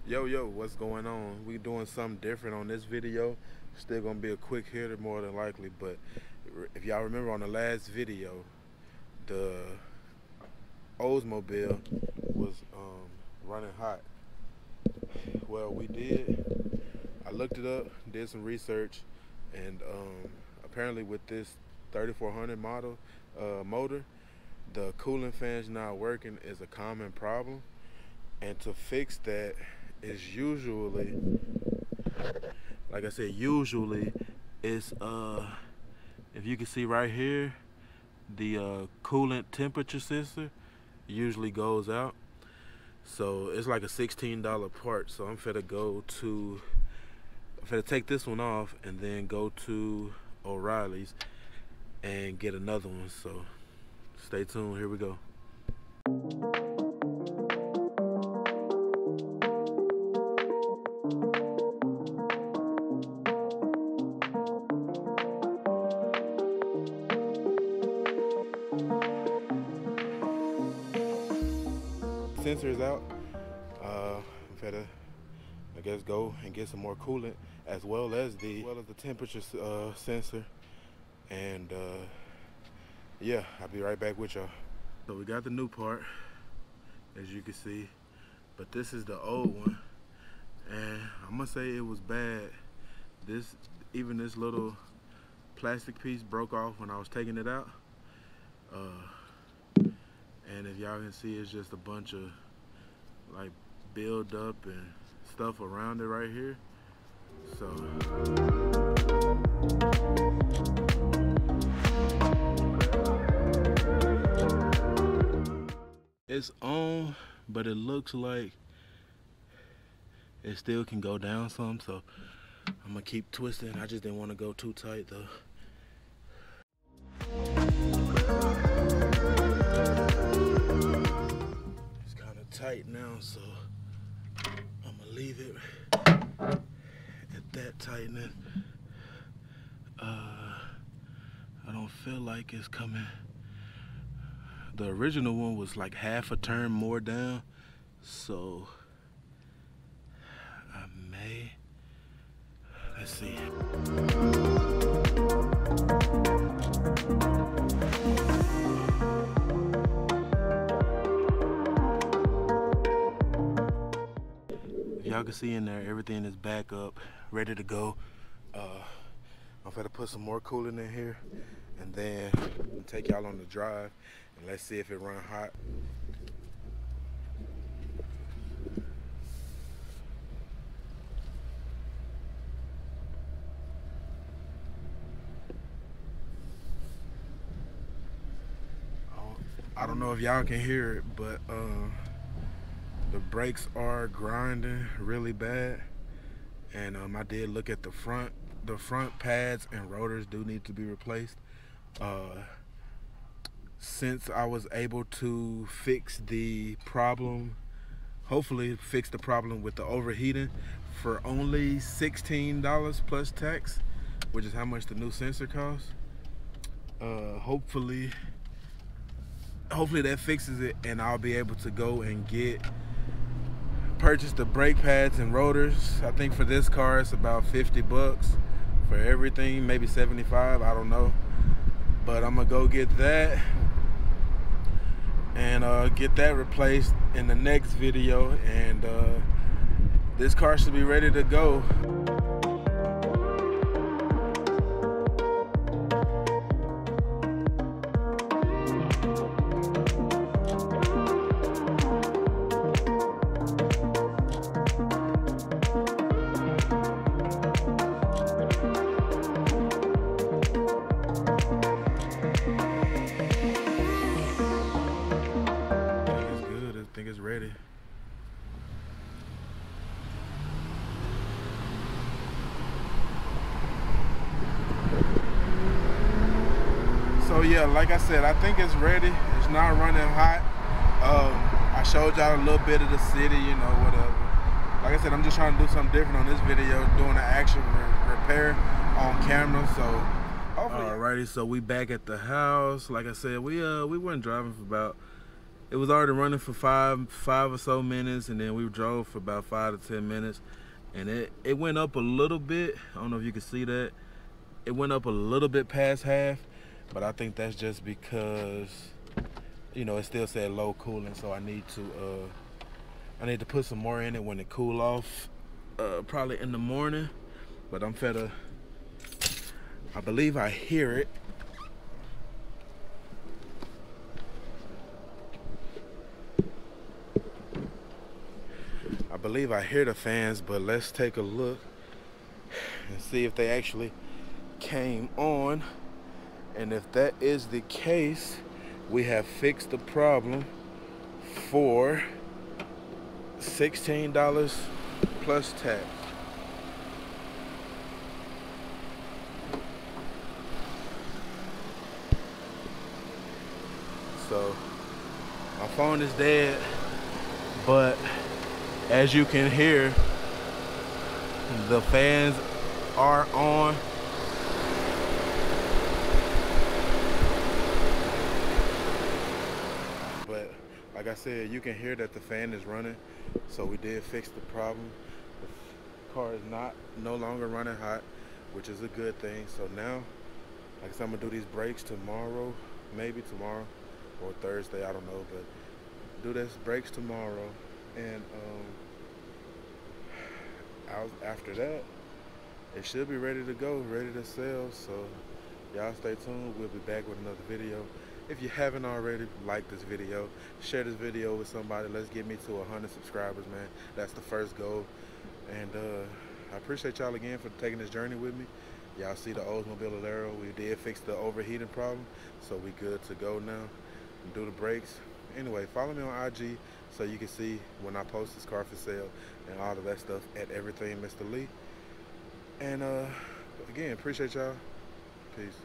Yo, what's going on? We doing something different on this video. Still gonna be a quick hitter more than likely, but if y'all remember on the last video, the Oldsmobile was running hot. Well, I looked it up, did some research, and apparently with this 3400 model motor, the cooling fans not working is a common problem. And to fix that is usually, like I said, it's if you can see right here, the coolant temperature sensor usually goes out. So it's like a $16 part. So I'm finna take this one off and then go to O'Reilly's and get another one. So stay tuned, here we go. Sensor is out. I'm finna, I guess, go and get some more coolant as well as the temperature sensor, and yeah, I'll be right back with y'all. So we got the new part, as you can see, but this is the old one, and I'm gonna say it was bad. Even this little plastic piece broke off when I was taking it out. And if y'all can see, it's just a bunch of like build up and stuff around it right here. So it's on, but it looks like it still can go down some, so I'm gonna keep twisting. I just didn't want to go too tight though. Tight now, so I'm gonna leave it at that tightening. I don't feel like it's coming. The original one was like half a turn more down, so I may, let's see. Y'all can see in there, everything is back up, ready to go. I'm gonna put some more coolant in here, and then take y'all on the drive, and let's see if it run hot. I don't know if y'all can hear it, but the brakes are grinding really bad, and I did look at the front. The front pads and rotors do need to be replaced. Since I was able to fix the problem, hopefully fix the problem with the overheating for only $16 plus tax, which is how much the new sensor costs. Hopefully that fixes it, and I'll be able to go and purchase the brake pads and rotors. I think for this car it's about 50 bucks for everything, maybe 75, I don't know. But I'm gonna go get that and get that replaced in the next video, and this car should be ready to go. I think it's ready. So yeah, like I said, I think it's ready. It's not running hot. I showed y'all a little bit of the city, you know, whatever. Like I said, I'm just trying to do something different on this video, doing an actual repair on camera. So hopefully. Alrighty, so we back at the house. Like I said, we weren't driving for about it was already running for five or so minutes, and then we drove for about 5 to 10 minutes, and it went up a little bit. I don't know if you can see that. It went up a little bit past half, but I think that's just because, you know, it still said low cooling, so I need to put some more in it when it cool off, probably in the morning. But I believe I hear it. I believe I hear the fans, but let's take a look and see if they actually came on. And if that is the case, we have fixed the problem for $16 plus tax. So my phone is dead, but as you can hear, the fans are on. But like I said, you can hear that the fan is running, so we did fix the problem. The car is no longer running hot, which is a good thing. So now, like I said, I'm gonna do these brakes tomorrow, maybe tomorrow or Thursday, I don't know, but do this brakes tomorrow, and after that, it should be ready to go, ready to sell. So y'all stay tuned. We'll be back with another video. If you haven't already, like this video, share this video with somebody. Let's get me to 100 subscribers, man. That's the first goal. And I appreciate y'all again for taking this journey with me. Y'all see the Oldsmobile Alero. We did fix the overheating problem, so we good to go now. And do the brakes. Anyway, follow me on IG so you can see when I post this car for sale and all of that stuff at Everything Mr. Lee. And again, appreciate y'all. Peace.